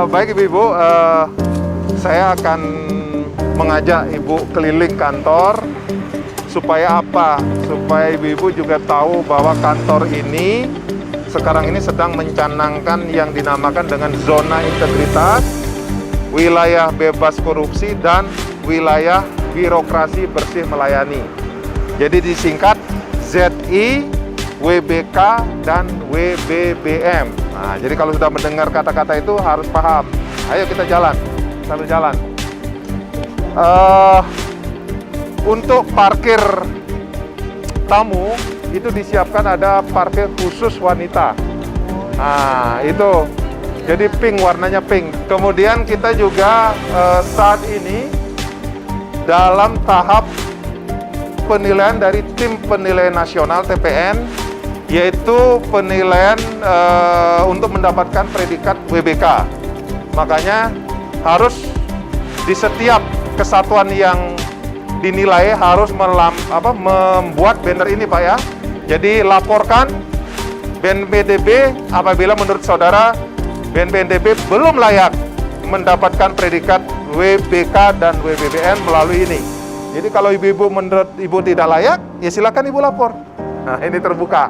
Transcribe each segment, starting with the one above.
Baik Ibu-Ibu, saya akan mengajak Ibu keliling kantor. Supaya apa? Supaya Ibu-Ibu juga tahu bahwa kantor ini sekarang ini sedang mencanangkan yang dinamakan dengan zona integritas, wilayah bebas korupsi, dan wilayah birokrasi bersih melayani. Jadi disingkat ZI, WBK, dan WBBM. Nah, jadi kalau sudah mendengar kata-kata itu harus paham. Ayo kita jalan, sambil jalan. Untuk parkir tamu itu disiapkan ada parkir khusus wanita. Nah, itu jadi pink, warnanya pink. Kemudian kita juga saat ini dalam tahap penilaian dari tim penilaian nasional TPN, yaitu penilaian untuk mendapatkan predikat WBK. Makanya harus di setiap kesatuan yang dinilai harus membuat banner ini Pak ya. Jadi laporkan BNPDB apabila menurut saudara BNPDB belum layak mendapatkan predikat WBK dan WBBN melalui ini. Jadi kalau ibu-ibu menurut ibu tidak layak, ya silakan ibu lapor. Nah, ini terbuka.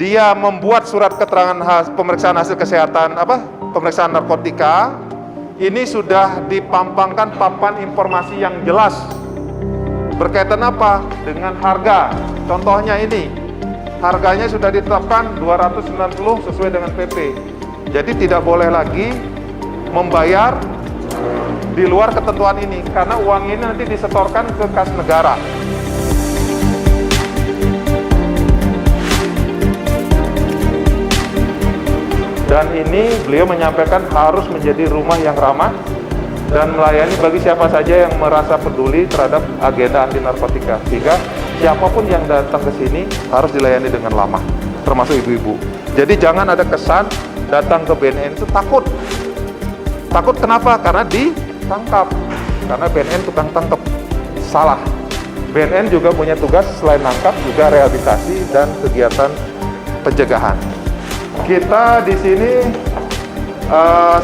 Dia membuat surat keterangan pemeriksaan hasil kesehatan pemeriksaan narkotika. Ini sudah dipampangkan papan informasi yang jelas. Berkaitan apa? Dengan harga. Contohnya ini. Harganya sudah ditetapkan 290 sesuai dengan PP. Jadi tidak boleh lagi membayar di luar ketentuan ini, karena uang ini nanti disetorkan ke kas negara. Dan ini beliau menyampaikan harus menjadi rumah yang ramah dan melayani bagi siapa saja yang merasa peduli terhadap agenda anti narkotika. Sehingga siapapun yang datang ke sini harus dilayani dengan ramah, termasuk ibu-ibu. Jadi jangan ada kesan datang ke BNN itu takut. Takut kenapa? Karena ditangkap. Karena BNN tukang tangkap. Salah. BNN juga punya tugas selain nangkap juga rehabilitasi dan kegiatan pencegahan. Kita di sini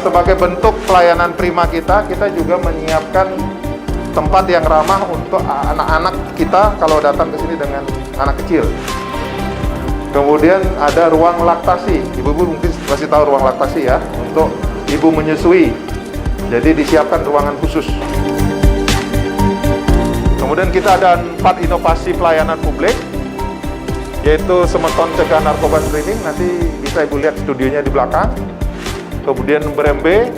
sebagai bentuk pelayanan prima kita juga menyiapkan tempat yang ramah untuk anak-anak kita kalau datang ke sini dengan anak kecil. Kemudian ada ruang laktasi. Ibu-ibu mungkin pasti tahu ruang laktasi ya, untuk ibu menyusui. Jadi disiapkan ruangan khusus. Kemudian kita ada 4 inovasi pelayanan publik, yaitu Semeton Cegah Narkoba Screening. Nanti bisa ibu lihat studionya di belakang. Kemudian Berembe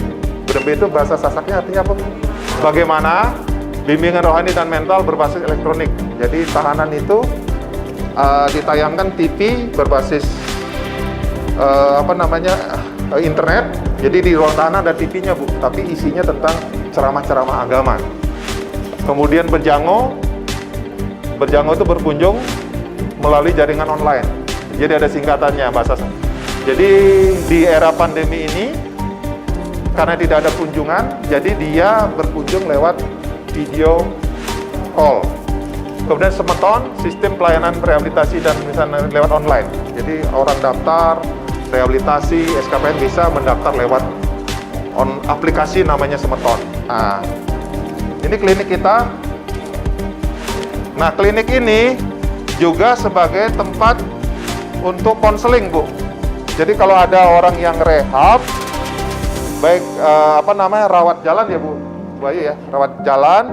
itu bahasa Sasaknya artinya apa? Bagaimana bimbingan rohani dan mental berbasis elektronik. Jadi tahanan itu ditayangkan TV berbasis internet. Jadi di ruang tahanan ada TV-nya Bu, tapi isinya tentang ceramah-ceramah agama. Kemudian Berjango itu berkunjung melalui jaringan online. Jadi ada singkatannya bahasa. Jadi di era pandemi ini karena tidak ada kunjungan, jadi dia berkunjung lewat video call. Kemudian Semeton, sistem pelayanan rehabilitasi dan misalnya lewat online. Jadi orang daftar rehabilitasi SKPN bisa mendaftar lewat aplikasi namanya Semeton. Nah, ini klinik kita. Nah, klinik ini juga sebagai tempat untuk konseling, Bu. Jadi kalau ada orang yang rehab, baik rawat jalan ya Bu Ayu ya, rawat jalan,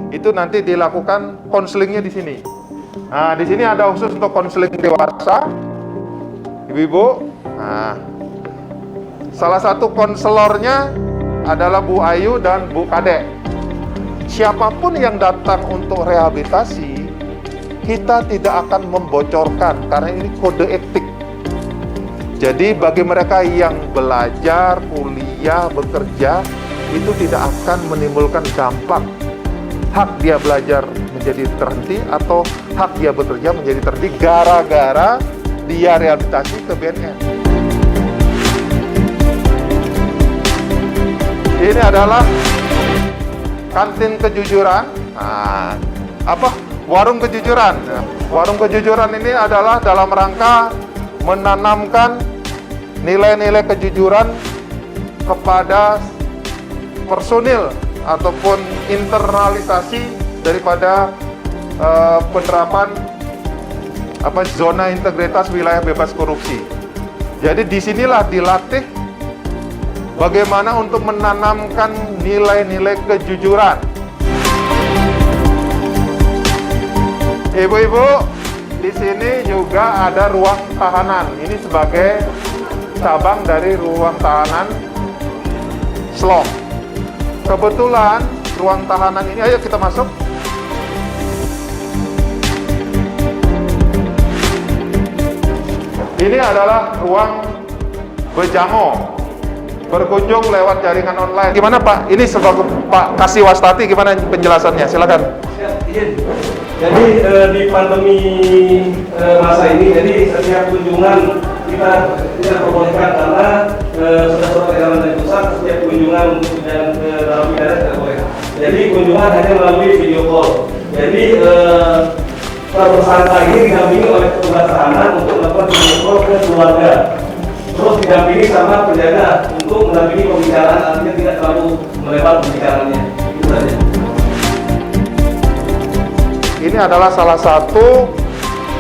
itu nanti dilakukan konselingnya di sini. Nah, di sini ada khusus untuk konseling dewasa, ibu-ibu. Nah, salah satu konselornya adalah Bu Ayu dan Bu Kade. Siapapun yang datang untuk rehabilitasi, kita tidak akan membocorkan karena ini kode etik. Jadi bagi mereka yang belajar, kuliah, bekerja, itu tidak akan menimbulkan dampak hak dia belajar menjadi terhenti atau hak dia bekerja menjadi terhenti gara-gara dia rehabilitasi ke BNN. Ini adalah kantin kejujuran. Nah, warung kejujuran. Warung kejujuran ini adalah dalam rangka menanamkan nilai-nilai kejujuran kepada personil ataupun internalisasi daripada penerapan zona integritas wilayah bebas korupsi. Jadi disinilah dilatih bagaimana untuk menanamkan nilai-nilai kejujuran. Ibu-ibu, di sini juga ada ruang tahanan. Ini sebagai cabang dari ruang tahanan Slong. Kebetulan ruang tahanan ini, ayo kita masuk. Ini adalah ruang Bejango. Berkunjung lewat jaringan online. Gimana Pak? Ini sebagai Pak Kasih Wastati, gimana penjelasannya? Silakan. Jadi di pandemi masa ini, jadi setiap kunjungan kita tidak perbolehkan karena sudah surat edaran dari pusat, setiap kunjungan untuk jalan ke dalam pidana tidak boleh. Jadi kunjungan hanya melalui video call. Jadi para tersangka ini didampingi oleh petugas tahanan untuk melakukan video call ke keluarga. Terus didampingi sama penjaga untuk mendampingi pembicaraan, artinya tidak terlalu melebar pembicaraannya. Itu saja. Ini adalah salah satu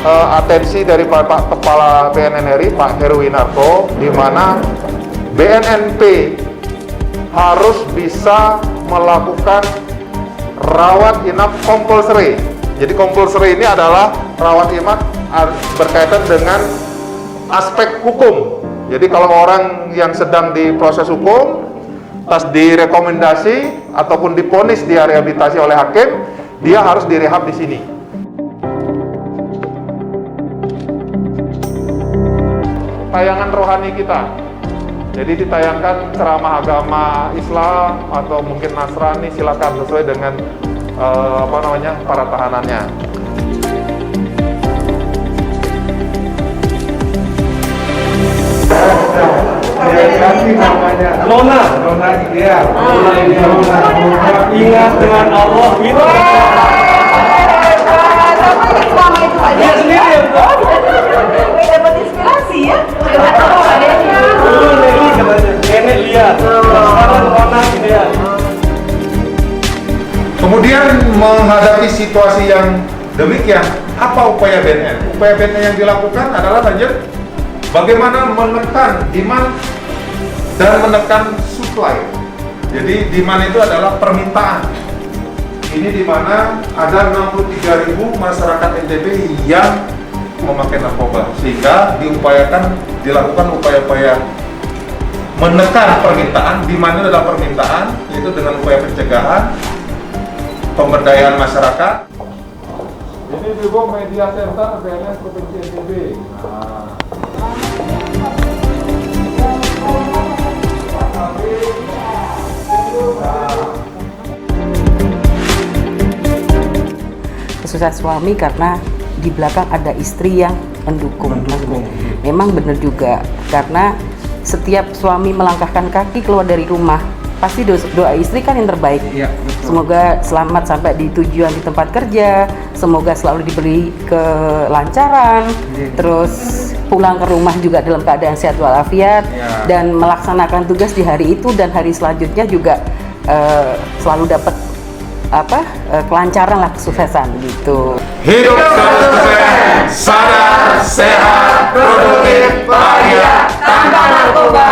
atensi dari Pak Kepala BNN RI, Pak Heruwinarko, di mana BNNP harus bisa melakukan rawat inap compulsory. Jadi compulsory ini adalah rawat inap berkaitan dengan aspek hukum. Jadi kalau orang yang sedang diproses hukum, pas direkomendasi ataupun diponis dia rehabilitasi oleh hakim, dia harus direhab di sini. Tayangan rohani kita. Jadi ditayangkan ceramah agama Islam atau mungkin Nasrani, silakan sesuai dengan para tahanannya. Namanya Nona Ideal. Ingat dengan Allah gitu. Dia sendiri ya, dapat inspirasi ya. dulu Nelly katanya, nenek lihat. Sekarang Nona Ideal. Kemudian menghadapi situasi yang demikian, apa upaya BNN? Upaya BNN yang dilakukan adalah lanjut bagaimana menekan demand dan menekan supply. Jadi demand itu adalah permintaan. Ini di mana ada 63.000 masyarakat NTB yang memakai narkoba, sehingga dilakukan upaya-upaya menekan permintaan. Demand itu adalah permintaan, yaitu dengan upaya pencegahan, pemberdayaan masyarakat. Ini Vivo Media Center BNN Provinsi NTB. Susah suami karena di belakang ada istri yang mendukung. Memang benar juga, karena setiap suami melangkahkan kaki keluar dari rumah, pasti doa istri kan yang terbaik. Ya, semoga selamat sampai di tujuan di tempat kerja, semoga selalu diberi kelancaran, terus pulang ke rumah juga dalam keadaan sehat walafiat, dan melaksanakan tugas di hari itu dan hari selanjutnya juga selalu dapat kelancaran lah, kesuksesan gitu. Hidup sukses, sadar, sehat, produktif, bahagia, tanpa narkoba.